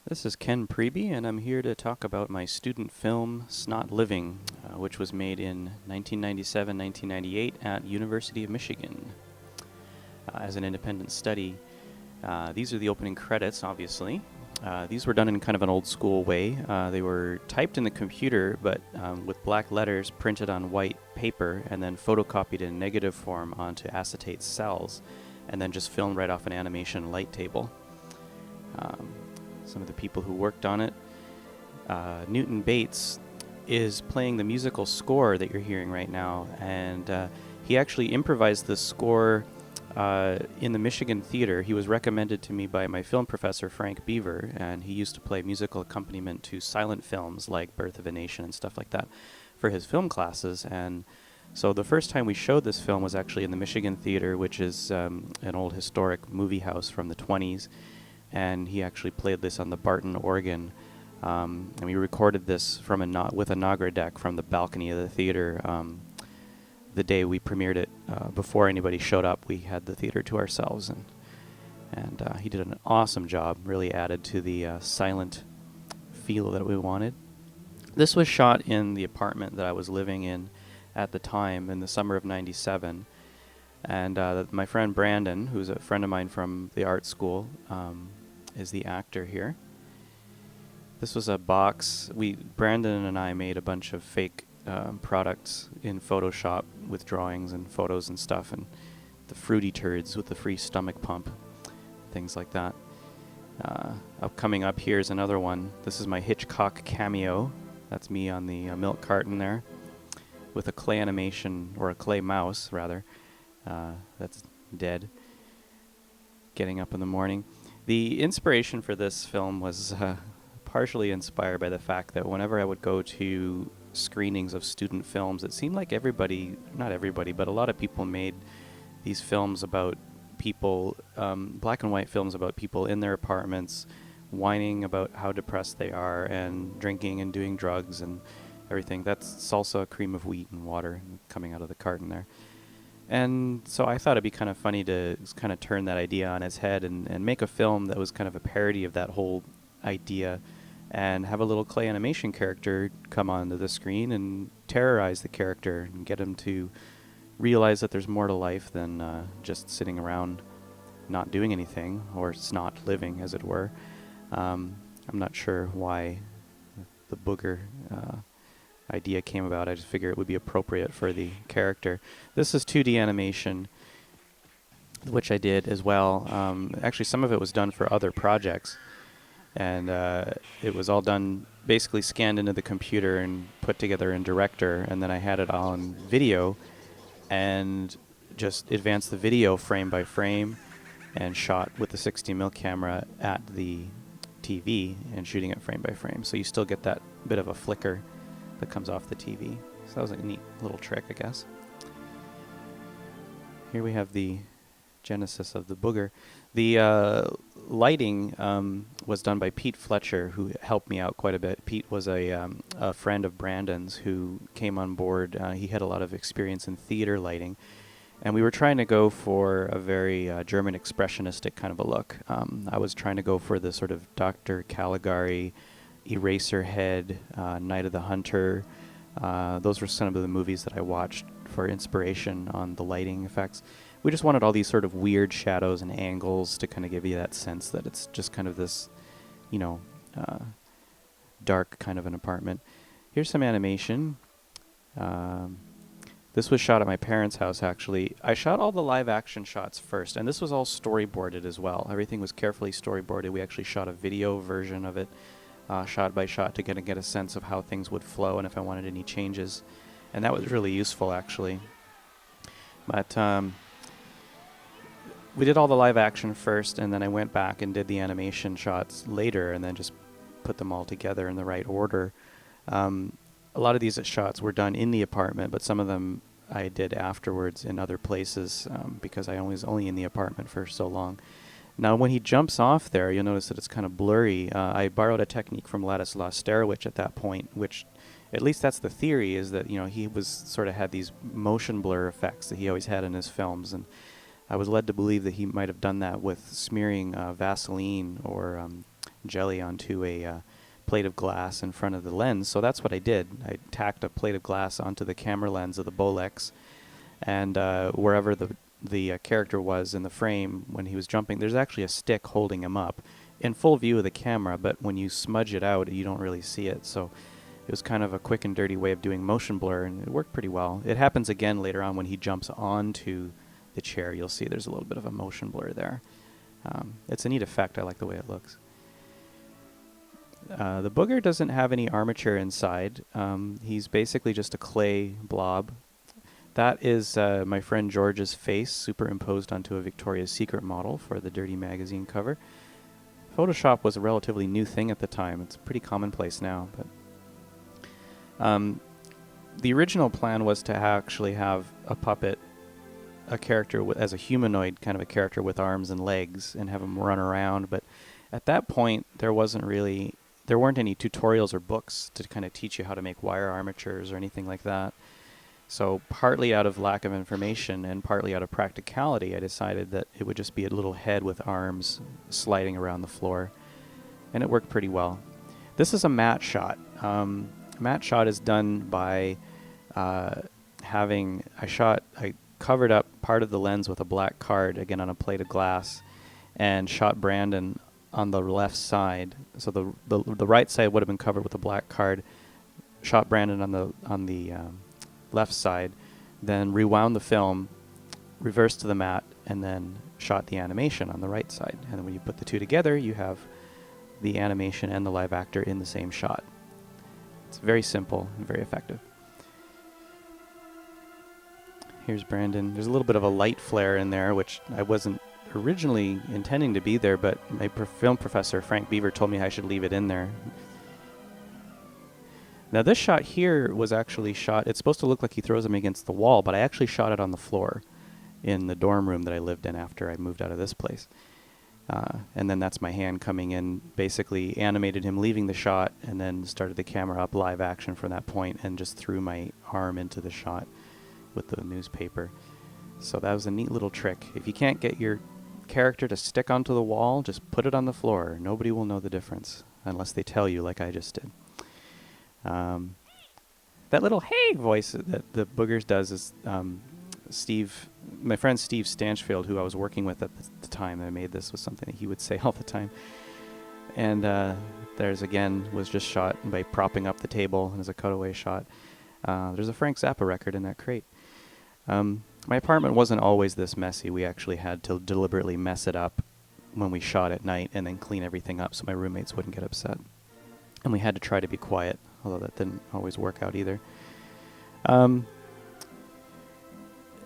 This is Ken Priebe, and I'm here to talk about my student film, Snot Living, which was made in 1997-1998 at University of Michigan as an independent study. These are the opening credits, obviously. These were done in kind of an old school way. They were typed in the computer, but with black letters printed on white paper and then photocopied in negative form onto acetate cells, and then just filmed right off an animation light table. Some of the people who worked on it. Newton Bates is playing the musical score that you're hearing right now, and he actually improvised the score in the Michigan Theater. He was recommended to me by my film professor, Frank Beaver, and he used to play musical accompaniment to silent films like Birth of a Nation and stuff like that for his film classes. And so the first time we showed this film was actually in the Michigan Theater, which is an old historic movie house from the 20s. And he actually played this on the Barton organ. And we recorded this from with a Nagra deck from the balcony of the theater. The day we premiered it, before anybody showed up, we had the theater to ourselves. And he did an awesome job, really added to the silent feel that we wanted. This was shot in the apartment that I was living in at the time in the summer of '97. And my friend Brandon, who's a friend of mine from the art school, is the actor here. This was a box. Brandon and I made a bunch of fake products in Photoshop with drawings and photos and stuff, and the fruity turds with the free stomach pump, things like that. Coming up here is another one. This is my Hitchcock cameo. That's me on the milk carton there with a clay animation, or a clay mouse rather, that's dead, getting up in the morning. The inspiration for this film was partially inspired by the fact that whenever I would go to screenings of student films, it seemed like not everybody, but a lot of people made these films about people, black and white films about people in their apartments, whining about how depressed they are and drinking and doing drugs and everything. That's salsa, cream of wheat, and water coming out of the carton there. And so I thought it'd be kind of funny to kind of turn that idea on its head and make a film that was kind of a parody of that whole idea, and have a little clay animation character come onto the screen and terrorize the character and get him to realize that there's more to life than just sitting around not doing anything, or snot living, as it were. I'm not sure why the booger idea came about. I just figured it would be appropriate for the character. This is 2D animation, which I did as well. Actually, some of it was done for other projects, and it was all done, basically scanned into the computer and put together in Director, and then I had it all on video and just advanced the video frame by frame and shot with the 60mm camera at the TV and shooting it frame by frame. So you still get that bit of a flicker that comes off the TV. So that was a neat little trick, I guess. Here we have the genesis of the booger. The lighting was done by Pete Fletcher, who helped me out quite a bit. Pete was a friend of Brandon's who came on board. He had a lot of experience in theater lighting, and we were trying to go for a very German expressionistic kind of a look. I was trying to go for the sort of Dr. Caligari, Eraserhead, Night of the Hunter. Those were some of the movies that I watched for inspiration on the lighting effects. We just wanted all these sort of weird shadows and angles to kind of give you that sense that it's just kind of this, dark kind of an apartment. Here's some animation. This was shot at my parents' house, actually. I shot all the live action shots first, and this was all storyboarded as well. Everything was carefully storyboarded. We actually shot a video version of it, shot by shot, to get a sense of how things would flow and if I wanted any changes. And that was really useful, actually. But we did all the live action first, and then I went back and did the animation shots later, and then just put them all together in the right order. A lot of these shots were done in the apartment, but some of them I did afterwards in other places, because I was only in the apartment for so long. Now, when he jumps off there, you'll notice that it's kind of blurry. I borrowed a technique from Ladislav Starowicz at that point, which, at least that's the theory, is that he was sort of had these motion blur effects that he always had in his films, and I was led to believe that he might have done that with smearing Vaseline or jelly onto a plate of glass in front of the lens. So that's what I did. I tacked a plate of glass onto the camera lens of the Bolex, and wherever the character was in the frame when he was jumping, there's actually a stick holding him up in full view of the camera, but when you smudge it out, you don't really see it. So it was kind of a quick and dirty way of doing motion blur, and it worked pretty well. It happens again later on when he jumps onto the chair. You'll see there's a little bit of a motion blur there. It's a neat effect. I like the way it looks. The booger doesn't have any armature inside. He's basically just a clay blob. That is my friend George's face superimposed onto a Victoria's Secret model for the Dirty Magazine cover. Photoshop was a relatively new thing at the time. It's pretty commonplace now, but the original plan was to actually have a puppet, a character as a humanoid kind of a character with arms and legs, and have him run around. But at that point, there weren't any tutorials or books to kind of teach you how to make wire armatures or anything like that. So partly out of lack of information and partly out of practicality, I decided that it would just be a little head with arms sliding around the floor. And it worked pretty well. This is a matte shot. Matte shot is done by I covered up part of the lens with a black card, again on a plate of glass, and shot Brandon on the left side. So the right side would have been covered with a black card. Shot Brandon on the left side, then rewound the film, reversed to the matte, and then shot the animation on the right side. And then when you put the two together, you have the animation and the live actor in the same shot. It's very simple and very effective. Here's Brandon. There's a little bit of a light flare in there, which I wasn't originally intending to be there, but my film professor, Frank Beaver, told me I should leave it in there. Now this shot here was actually shot, it's supposed to look like he throws him against the wall, but I actually shot it on the floor in the dorm room that I lived in after I moved out of this place. And then that's my hand coming in, basically animated him leaving the shot, and then started the camera up live action from that point, and just threw my arm into the shot with the newspaper. So that was a neat little trick. If you can't get your character to stick onto the wall, just put it on the floor. Nobody will know the difference, unless they tell you like I just did. That little hey voice that the Boogers does is my friend Steve Stanchfield, who I was working with at the time that I made this, was something that he would say all the time. And was just shot by propping up the table as a cutaway shot. There's a Frank Zappa record in that crate. My apartment wasn't always this messy. We actually had to deliberately mess it up when we shot at night and then clean everything up so my roommates wouldn't get upset. And we had to try to be quiet, although that didn't always work out either.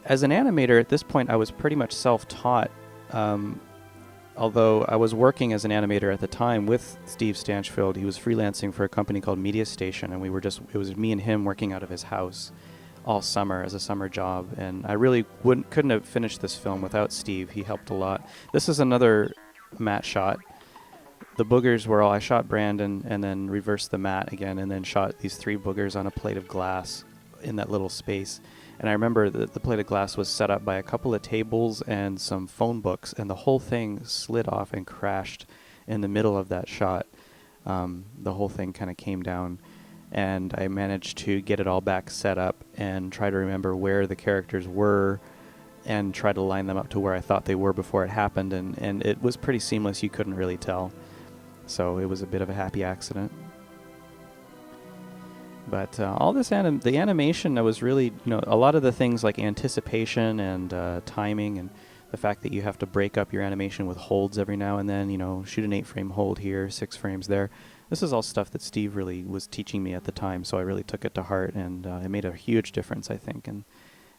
As an animator, at this point, I was pretty much self-taught, although I was working as an animator at the time with Steve Stanchfield. He was freelancing for a company called Media Station, and it was me and him working out of his house all summer as a summer job. And I really couldn't have finished this film without Steve. He helped a lot. This is another matte shot. The boogers were I shot Brandon and then reversed the matte again, and then shot these 3 boogers on a plate of glass in that little space. And I remember that the plate of glass was set up by a couple of tables and some phone books, and the whole thing slid off and crashed in the middle of that shot. The whole thing kind of came down, and I managed to get it all back set up and try to remember where the characters were and try to line them up to where I thought they were before it happened, and it was pretty seamless. You couldn't really tell. So it was a bit of a happy accident. But all this the animation, I was really, a lot of the things like anticipation and timing, and the fact that you have to break up your animation with holds every now and then, shoot an 8-frame hold here, 6 frames there. This is all stuff that Steve really was teaching me at the time, so I really took it to heart, and it made a huge difference, I think, in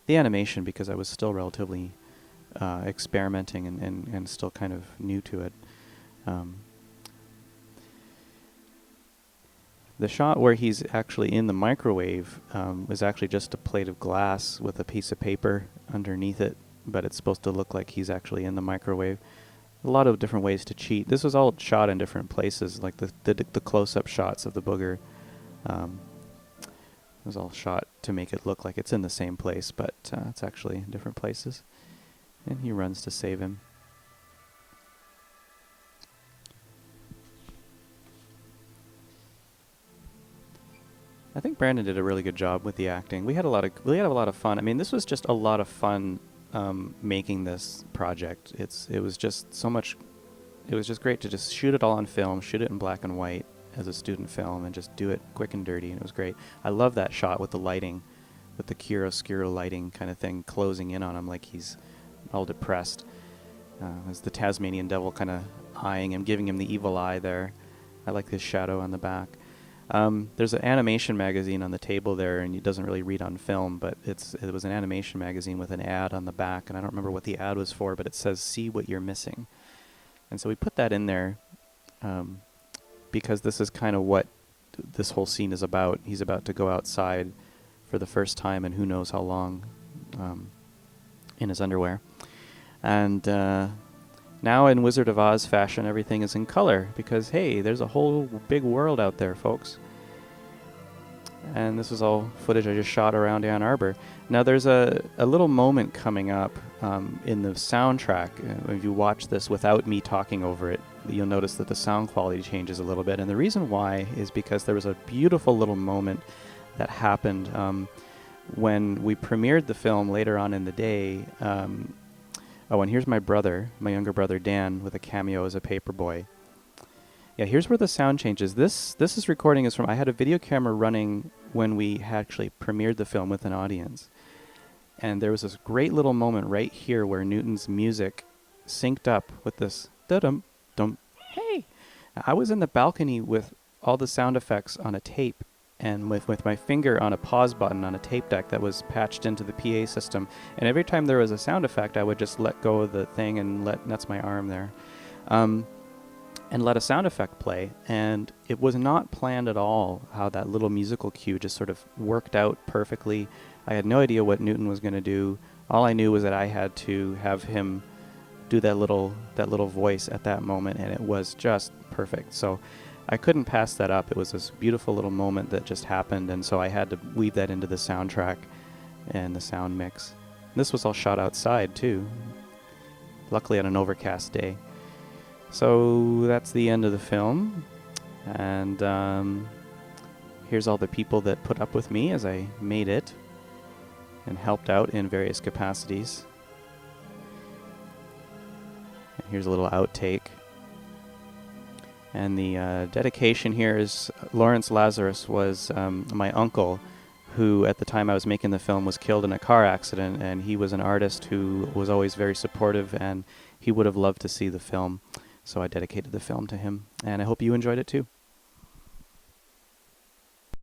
the animation, because I was still relatively experimenting and still kind of new to it. The shot where he's actually in the microwave is actually just a plate of glass with a piece of paper underneath it, but it's supposed to look like he's actually in the microwave. A lot of different ways to cheat. This was all shot in different places, like the close-up shots of the booger. It was all shot to make it look like it's in the same place, but it's actually in different places. And he runs to save him. I think Brandon did a really good job with the acting. We had a lot of fun. I mean, this was just a lot of fun making this project. It was just so much. It was just great to just shoot it all on film, shoot it in black and white as a student film, and just do it quick and dirty. And it was great. I love that shot with the lighting, with the chiaroscuro lighting kind of thing closing in on him like he's all depressed. As the Tasmanian devil kind of eyeing him, giving him the evil eye there. I like his shadow on the back. There's an animation magazine on the table there, and it doesn't really read on film, but it was an animation magazine with an ad on the back, and I don't remember what the ad was for, but it says, "See what you're missing." And so we put that in there because this is kind of what this whole scene is about. He's about to go outside for the first time, and who knows how long, in his underwear. And now in Wizard of Oz fashion, everything is in color because, hey, there's a whole big world out there, folks. And this is all footage I just shot around Ann Arbor. Now there's a little moment coming up in the soundtrack. If you watch this without me talking over it, you'll notice that the sound quality changes a little bit. And the reason why is because there was a beautiful little moment that happened when we premiered the film later on in the day. Oh, and here's my brother, my younger brother Dan, with a cameo as a paperboy. Yeah, here's where the sound changes. This recording is from, I had a video camera running when we actually premiered the film with an audience. And there was this great little moment right here where Newton's music synced up with this da-dum, dum, hey. I was in the balcony with all the sound effects on a tape and with my finger on a pause button on a tape deck that was patched into the PA system. And every time there was a sound effect, I would just let go of the thing and that's my arm there, and let a sound effect play. And it was not planned at all how that little musical cue just sort of worked out perfectly. I had no idea what Newton was going to do. All I knew was that I had to have him do that little voice at that moment, and it was just perfect. So I couldn't pass that up. It was this beautiful little moment that just happened, and so I had to weave that into the soundtrack and the sound mix. This was all shot outside, too, luckily on an overcast day. So that's the end of the film, and here's all the people that put up with me as I made it and helped out in various capacities. And here's a little outtake. And the dedication here is Lawrence Lazarus was my uncle, who at the time I was making the film was killed in a car accident, and he was an artist who was always very supportive, and he would have loved to see the film. So I dedicated the film to him, and I hope you enjoyed it too.